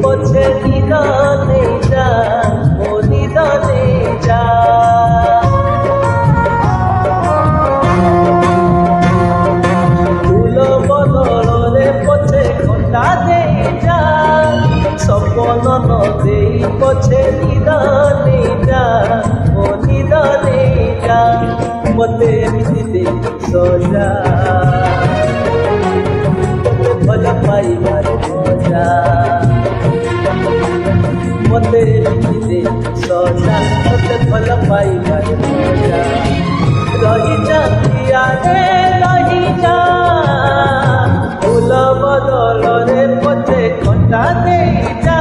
पछे निदाने जा ओ निदाने जा फूल बदलरे पछे खंडा दे जा सपन न दे पछे निदाने जा ओ निदाने जा मते मिलते सजा भल पाइबार मजा मते मिलते सजा मते भल पाइबार मजा रही जा पिया रे रही जा फूल बदल रे पछे खंडा दे जा